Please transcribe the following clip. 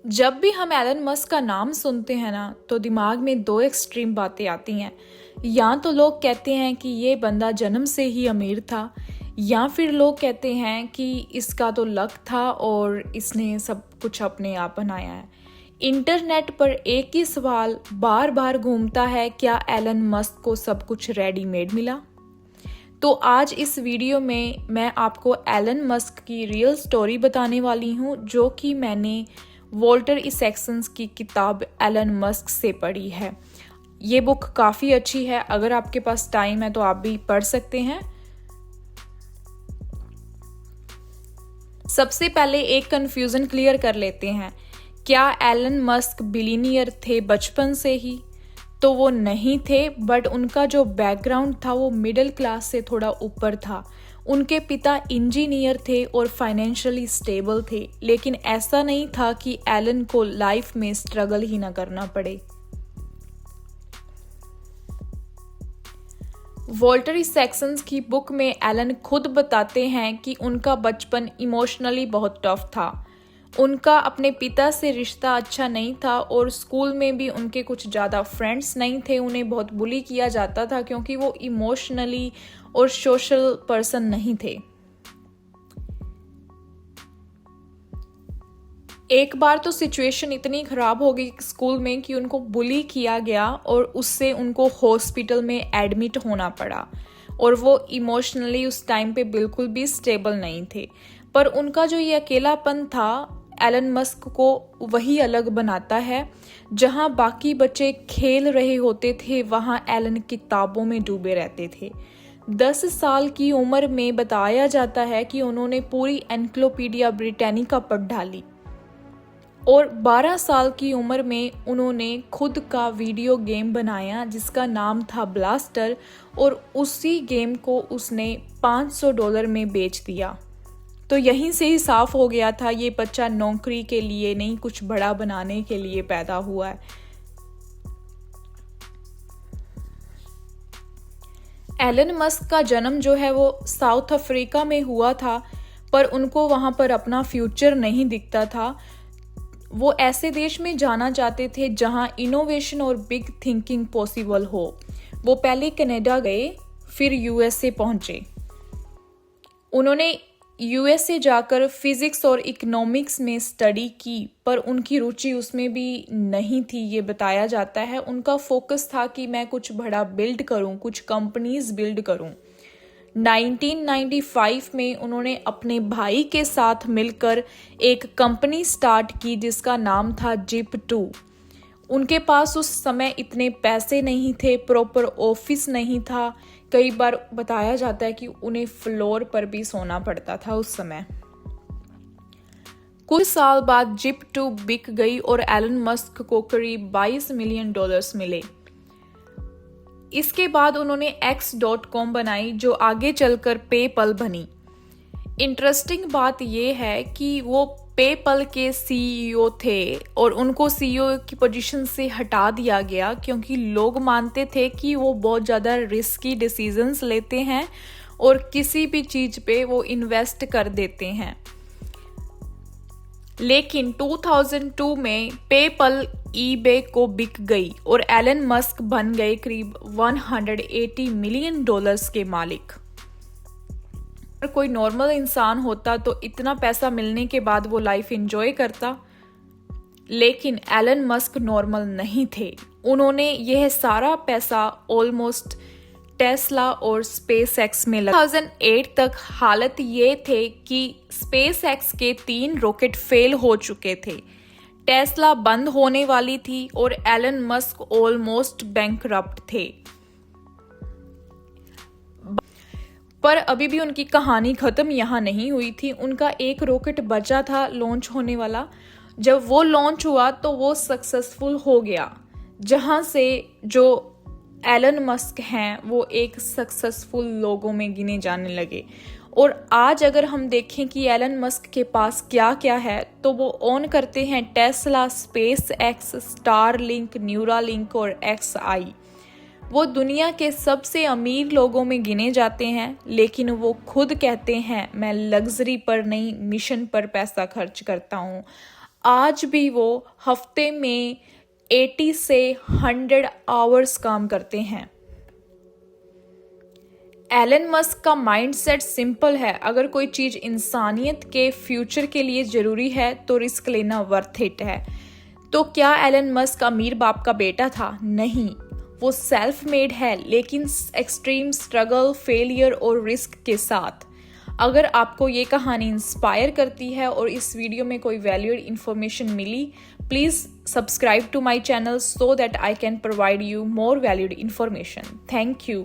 जब भी हम एलन मस्क का नाम सुनते हैं ना तो दिमाग में दो एक्सट्रीम बातें आती हैं। या तो लोग कहते हैं कि ये बंदा जन्म से ही अमीर था, या फिर लोग कहते हैं कि इसका तो लक था और इसने सब कुछ अपने आप बनाया है। इंटरनेट पर एक ही सवाल बार बार घूमता है, क्या एलन मस्क को सब कुछ रेडीमेड मिला? तो आज इस वीडियो में मैं आपको एलन मस्क की रियल स्टोरी बताने वाली हूँ, जो कि मैंने वॉल्टर इसैक्सन की किताब एलन मस्क से पढ़ी है। ये बुक काफ़ी अच्छी है, अगर आपके पास टाइम है तो आप भी पढ़ सकते हैं। सबसे पहले एक कन्फ्यूज़न क्लियर कर लेते हैं। क्या एलन मस्क बिलीनियर थे बचपन से ही? तो वो नहीं थे, बट उनका जो बैकग्राउंड था वो मिडिल क्लास से थोड़ा ऊपर था। उनके पिता इंजीनियर थे और फाइनेंशियली स्टेबल थे, लेकिन ऐसा नहीं था कि एलन को लाइफ में स्ट्रगल ही ना करना पड़े। वॉल्टर इसैक्सन की बुक में एलन खुद बताते हैं कि उनका बचपन इमोशनली बहुत टफ था। उनका अपने पिता से रिश्ता अच्छा नहीं था और स्कूल में भी उनके कुछ ज़्यादा फ्रेंड्स नहीं थे। उन्हें बहुत बुली किया जाता था क्योंकि वो इमोशनली और सोशल पर्सन नहीं थे। एक बार तो सिचुएशन इतनी ख़राब हो गई स्कूल में कि उनको बुली किया गया और उससे उनको हॉस्पिटल में एडमिट होना पड़ा, और वो इमोशनली उस टाइम पे बिल्कुल भी स्टेबल नहीं थे। पर उनका जो ये अकेलापन था एलन मस्क को वही अलग बनाता है। जहाँ बाकी बच्चे खेल रहे होते थे, वहाँ एलन किताबों में डूबे रहते थे। 10 साल की उम्र में बताया जाता है कि उन्होंने पूरी एनसाइक्लोपीडिया ब्रिटानिका पढ़ डाली, और 12 साल की उम्र में उन्होंने खुद का वीडियो गेम बनाया जिसका नाम था ब्लास्टर, और उसी गेम को उसने $500 में बेच दिया। तो यहीं से ही साफ हो गया था ये बच्चा नौकरी के लिए नहीं, कुछ बड़ा बनाने के लिए पैदा हुआ है। एलन मस्क का जन्म जो है वो साउथ अफ्रीका में हुआ था, पर उनको वहाँ पर अपना फ्यूचर नहीं दिखता था। वो ऐसे देश में जाना चाहते थे जहाँ इनोवेशन और बिग थिंकिंग पॉसिबल हो। वो पहले कनाडा गए, फिर यूएसए पहुँचे। उन्होंने यूएसए जाकर फिजिक्स और इकोनॉमिक्स में स्टडी की, पर उनकी रुचि उसमें भी नहीं थी, ये बताया जाता है। उनका फोकस था कि मैं कुछ बड़ा बिल्ड करूं, कुछ कंपनीज बिल्ड करूं। 1995 में उन्होंने अपने भाई के साथ मिलकर एक कंपनी स्टार्ट की जिसका नाम था जिप2। उनके पास उस समय इतने पैसे नहीं थे, प्रॉपर ऑफिस नहीं था। कई बार बताया जाता है कि उन्हें फ्लोर पर भी सोना पड़ता था उस समय। कुछ साल बाद जिप2 बिक गई और एलन मस्क को करीब $22 मिलियन मिले। इसके बाद उन्होंने X.com बनाई, जो आगे चलकर पेपल बनी। इंटरेस्टिंग बात यह है कि वो पेपल के सीईओ थे और उनको सीईओ की पोजीशन से हटा दिया गया क्योंकि लोग मानते थे कि वो बहुत ज़्यादा रिस्की डिसीजंस लेते हैं और किसी भी चीज़ पे वो इन्वेस्ट कर देते हैं। लेकिन 2002 में पेपल ईबे को बिक गई और एलन मस्क बन गए करीब $180 मिलियन के मालिक। अगर कोई नॉर्मल इंसान होता तो इतना पैसा मिलने के बाद वो लाइफ एंजॉय करता, लेकिन एलन मस्क नॉर्मल नहीं थे। उन्होंने यह सारा पैसा ऑलमोस्ट टेस्ला और स्पेसएक्स में लगा। 2008 तक हालत ये थे कि स्पेसएक्स के 3 रॉकेट फेल हो चुके थे, टेस्ला बंद होने वाली थी और एलन मस्क ऑलमोस्ट बैंकरप्ट थे। पर अभी भी उनकी कहानी ख़त्म यहाँ नहीं हुई थी। उनका एक रॉकेट बचा था लॉन्च होने वाला। जब वो लॉन्च हुआ तो वो सक्सेसफुल हो गया, जहाँ से जो एलन मस्क हैं वो एक सक्सेसफुल लोगों में गिने जाने लगे। और आज अगर हम देखें कि एलन मस्क के पास क्या क्या है, तो वो ओन करते हैं टेस्ला, स्पेसएक्स, स्टारलिंक, न्यूरालिंक और XI। वो दुनिया के सबसे अमीर लोगों में गिने जाते हैं, लेकिन वो खुद कहते हैं मैं लग्जरी पर नहीं, मिशन पर पैसा खर्च करता हूँ। आज भी वो हफ्ते में 80 से 100 आवर्स काम करते हैं। एलन मस्क का माइंडसेट सिंपल है, अगर कोई चीज़ इंसानियत के फ्यूचर के लिए ज़रूरी है तो रिस्क लेना वर्थ इट है। तो क्या एलन मस्क अमीर बाप का बेटा था? नहीं, वो सेल्फ मेड है, लेकिन एक्सट्रीम स्ट्रगल, फेलियर और रिस्क के साथ। अगर आपको ये कहानी इंस्पायर करती है और इस वीडियो में कोई वैल्यूड इन्फॉर्मेशन मिली, please subscribe to my channel so that I can provide you more valued information. Thank you.